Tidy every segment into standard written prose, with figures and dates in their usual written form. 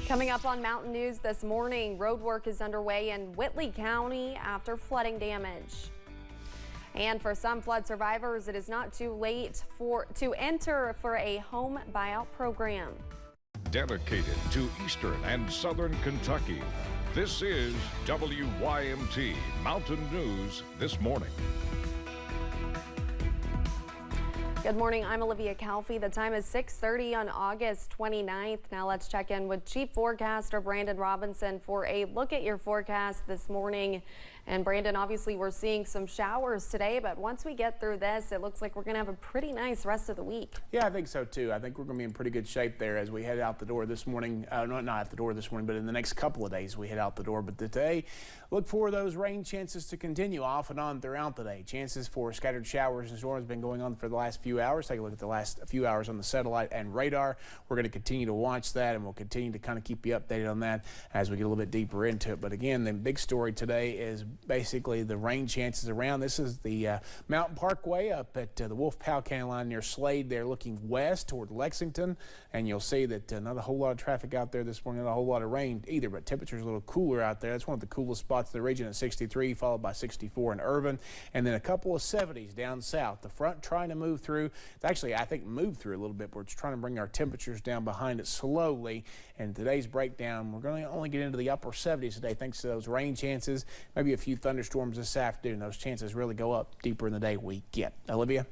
Coming up on Mountain News this morning, road work is underway in Whitley County after flooding damage. And for some flood survivors, it is not too late to enter for a home buyout program. Dedicated to Eastern and Southern Kentucky, this is WYMT Mountain News this morning. Good morning, I'm Olivia Calfee. The time is 6:30 on August 29th. Now let's check in with Chief Forecaster Brandon Robinson for a look at your forecast this morning. And Brandon, obviously we're seeing some showers today, but once we get through this, it looks like we're going to have a pretty nice rest of the week. Yeah, I think so too. I think we're going to be in pretty good shape there as we head out the door this morning. Not out the door this morning, but in the next couple of days we head out the door. But today, look for those rain chances to continue off and on throughout the day. Chances for scattered showers and storms have been going on for the last few hours. Take a look at the last few hours on the satellite and radar. We're going to continue to watch that, and we'll continue to kind of keep you updated on that as we get a little bit deeper into it. But again, the big story today is basically the rain chances around. This is the Mountain Parkway up at the Wolf Powell County line near Slade. They're looking west toward Lexington, and you'll see that not a whole lot of traffic out there this morning, not a whole lot of rain either, but temperature's a little cooler out there. That's one of the coolest spots in the region at 63, followed by 64 in Irvin, and then a couple of 70s down south. The front trying to move through. It's actually, I think, moved through a little bit, but it's trying to bring our temperatures down behind it slowly. And today's breakdown, we're going to only get into the upper 70s today thanks to those rain chances, maybe a few thunderstorms this afternoon. Those chances really go up deeper in the day we get. Olivia?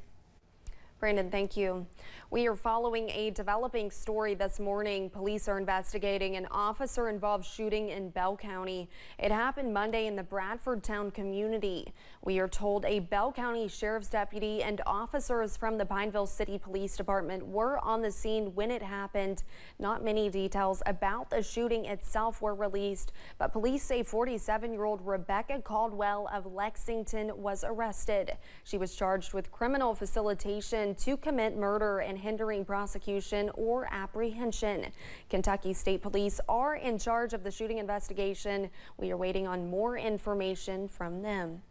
Brandon, thank you. We are following a developing story this morning. Police are investigating an officer-involved shooting in Bell County. It happened Monday in the Bradfordtown community. We are told a Bell County Sheriff's deputy and officers from the Pineville City Police Department were on the scene when it happened. Not many details about the shooting itself were released, but police say 47-year-old Rebecca Caldwell of Lexington was arrested. She was charged with criminal facilitation to commit murder and hindering prosecution or apprehension. Kentucky State Police are in charge of the shooting investigation. We are waiting on more information from them.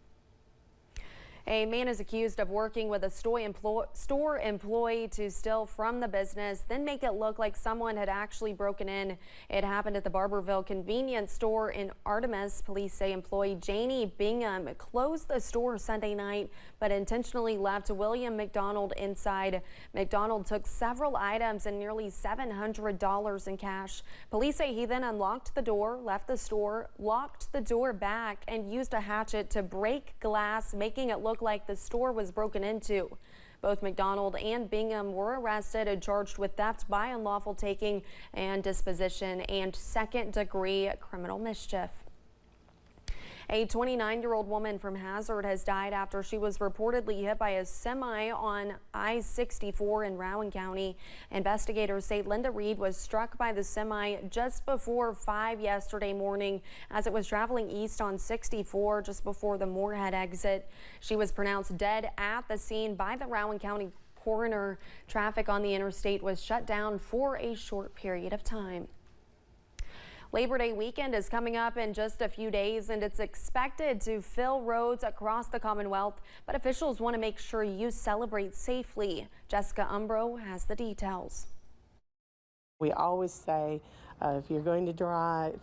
A man is accused of working with a store employee to steal from the business, then make it look like someone had actually broken in. It happened at the Barberville convenience store in Artemis. Police say employee Janie Bingham closed the store Sunday night, but intentionally left William McDonald inside. McDonald took several items and nearly $700 in cash. Police say he then unlocked the door, left the store, locked the door back, and used a hatchet to break glass, making it look like the store was broken into. Both McDonald and Bingham were arrested and charged with theft by unlawful taking and disposition and second-degree criminal mischief. A 29-year-old woman from Hazard has died after she was reportedly hit by a semi on I-64 in Rowan County. Investigators say Linda Reed was struck by the semi just before 5 yesterday morning as it was traveling east on 64 just before the Moorhead exit. She was pronounced dead at the scene by the Rowan County coroner. Traffic on the interstate was shut down for a short period of time. Labor Day weekend is coming up in just a few days, and it's expected to fill roads across the Commonwealth, but officials want to make sure you celebrate safely. Jessica Umbro has the details. We always say if you're going to drive,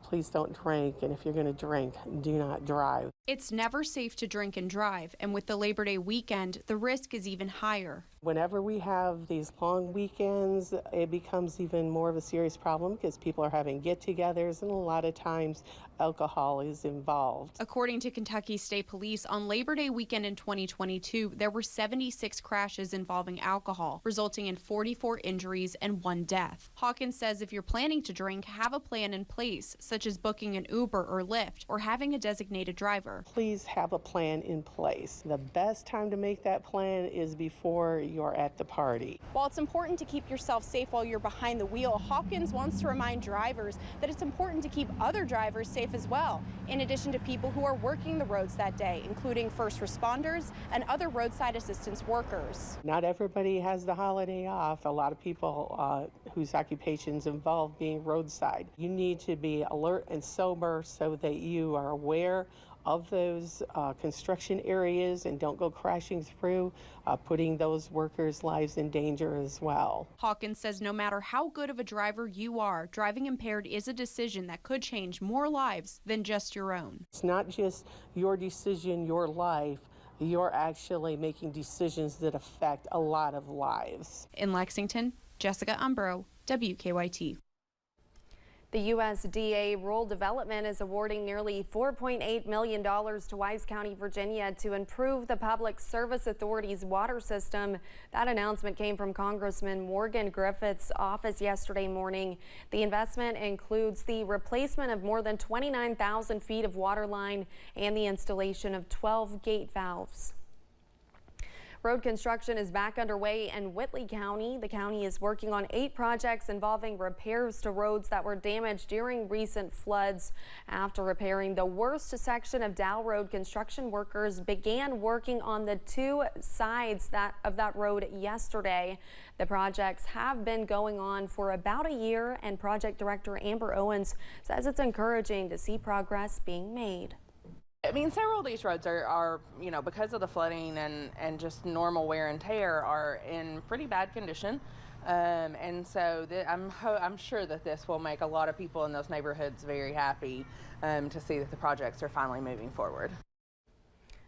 please don't drink, and if you're going to drink, do not drive. It's never safe to drink and drive, and with the Labor Day weekend, the risk is even higher. Whenever we have these long weekends, it becomes even more of a serious problem because people are having get-togethers, and a lot of times alcohol is involved. According to Kentucky State Police, on Labor Day weekend in 2022, there were 76 crashes involving alcohol, resulting in 44 injuries and 1 death. Hawkins says if you're planning to drink, have a plan in place, such as booking an Uber or Lyft or having a designated driver. Please have a plan in place. The best time to make that plan is before you're at the party. While it's important to keep yourself safe while you're behind the wheel, Hawkins wants to remind drivers that it's important to keep other drivers safe as well, in addition to people who are working the roads that day, including first responders and other roadside assistance workers. Not everybody has the holiday off. A lot of people whose occupations involve being roadside. You need to be alert and sober so that you are aware of those construction areas and don't go crashing through, putting those workers' lives in danger as well. Hawkins says no matter how good of a driver you are, driving impaired is a decision that could change more lives than just your own. It's not just your decision, your life. You're actually making decisions that affect a lot of lives. In Lexington, Jessica Umbro, WKYT. The USDA Rural Development is awarding nearly $4.8 million to Wise County, Virginia to improve the Public Service Authority's water system. That announcement came from Congressman Morgan Griffith's office yesterday morning. The investment includes the replacement of more than 29,000 feet of water line and the installation of 12 gate valves. Road construction is back underway in Whitley County. The county is working on 8 projects involving repairs to roads that were damaged during recent floods. After repairing the worst section of Dow Road, construction workers began working on the 2 sides of that road yesterday. The projects have been going on for about a year, and project director Amber Owens says it's encouraging to see progress being made. I mean, several of these roads are because of the flooding and just normal wear and tear, are in pretty bad condition. And so I'm sure that this will make a lot of people in those neighborhoods very happy to see that the projects are finally moving forward.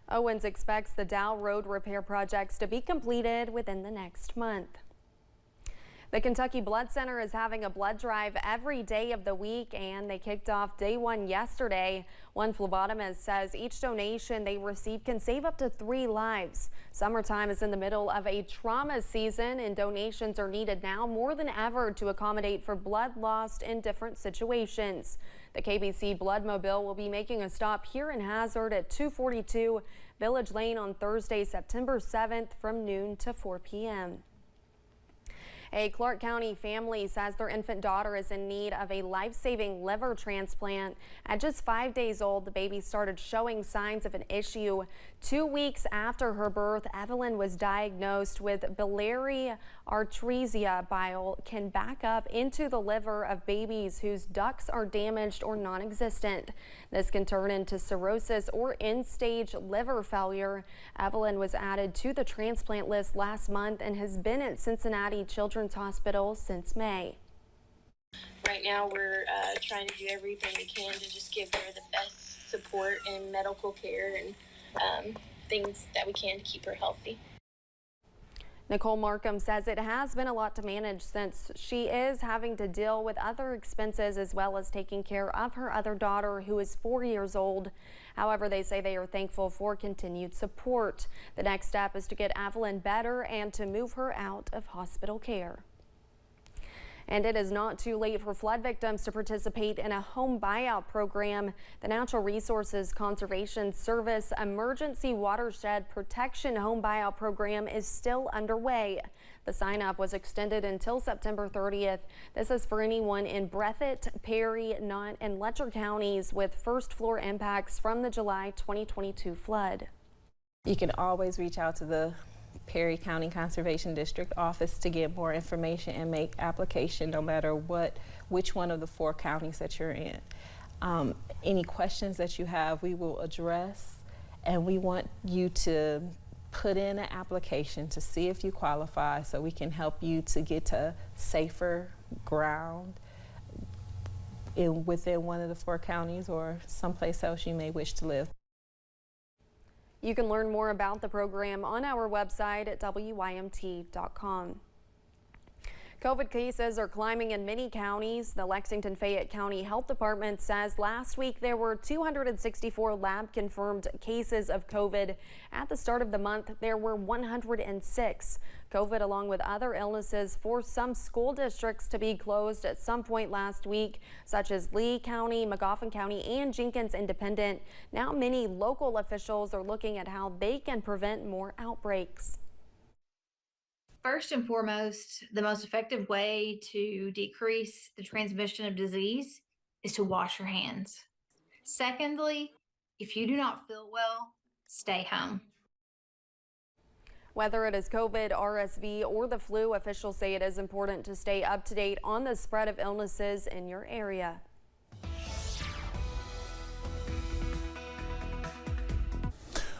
Owens expects the Dow Road repair projects to be completed within the next month. The Kentucky Blood Center is having a blood drive every day of the week, and they kicked off day 1 yesterday. One phlebotomist says each donation they receive can save up to 3 lives. Summertime is in the middle of a trauma season, and donations are needed now more than ever to accommodate for blood lost in different situations. The KBC Bloodmobile will be making a stop here in Hazard at 242 Village Lane on Thursday, September 7th from noon to 4 p.m. A Clark County family says their infant daughter is in need of a life-saving liver transplant. At just 5 days old, the baby started showing signs of an issue. 2 weeks after her birth, Evelyn was diagnosed with biliary atresia. Bile can back up into the liver of babies whose ducts are damaged or non-existent. This can turn into cirrhosis or end-stage liver failure. Evelyn was added to the transplant list last month and has been at Cincinnati Children's Hospital since May. Right now we're trying to do everything we can to just give her the best support and medical care and things that we can to keep her healthy. Nicole Markham says it has been a lot to manage since she is having to deal with other expenses as well as taking care of her other daughter, who is 4 years old. However, they say they are thankful for continued support. The next step is to get Evelyn better and to move her out of hospital care. And it is not too late for flood victims to participate in a home buyout program. The Natural Resources Conservation Service Emergency Watershed Protection Home Buyout Program is still underway. The sign-up was extended until September 30th. This is for anyone in Breathitt, Perry, Knott, and Letcher counties with first-floor impacts from the July 2022 flood. You can always reach out to the Perry County Conservation District office to get more information and make application no matter which one of the 4 counties that you're in. Any questions that you have, we will address, and we want you to put in an application to see if you qualify so we can help you to get to safer ground within one of the 4 counties or someplace else you may wish to live. You can learn more about the program on our website at WYMT.com. COVID cases are climbing in many counties. The Lexington-Fayette County Health Department says last week there were 264 lab-confirmed cases of COVID. At the start of the month, there were 106. COVID, along with other illnesses, forced some school districts to be closed at some point last week, such as Lee County, Magoffin County, and Jenkins Independent. Now many local officials are looking at how they can prevent more outbreaks. First and foremost, the most effective way to decrease the transmission of disease is to wash your hands. Secondly, if you do not feel well, stay home. Whether it is COVID, RSV, or the flu, officials say it is important to stay up to date on the spread of illnesses in your area.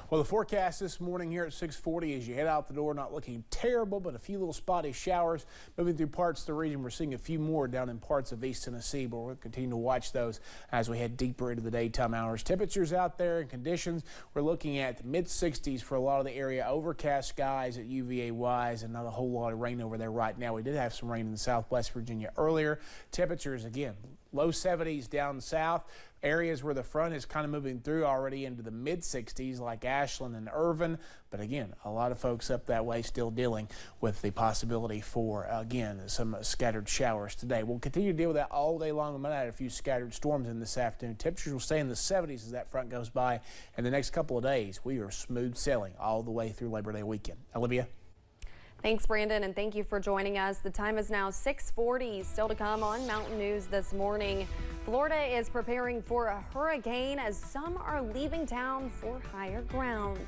Well, the forecast this morning here at 6:40 as you head out the door, not looking terrible, but a few little spotty showers moving through parts of the region. We're seeing a few more down in parts of East Tennessee, but we'll continue to watch those as we head deeper into the daytime hours. Temperatures out there and conditions, we're looking at mid-60s for a lot of the area. Overcast skies at UVA-wise and not a whole lot of rain over there right now. We did have some rain in Southwest Virginia earlier. Temperatures, again, low 70s down south. Areas where the front is kind of moving through already into the mid-60s like Ashland and Irvin. But again, a lot of folks up that way still dealing with the possibility for, again, some scattered showers today. We'll continue to deal with that all day long. We might have a few scattered storms in this afternoon. Temperatures will stay in the 70s as that front goes by. And the next couple of days, we are smooth sailing all the way through Labor Day weekend. Olivia? Thanks, Brandon, and thank you for joining us. The time is now 6:40. Still to come on Mountain News this morning. Florida is preparing for a hurricane as some are leaving town for higher ground.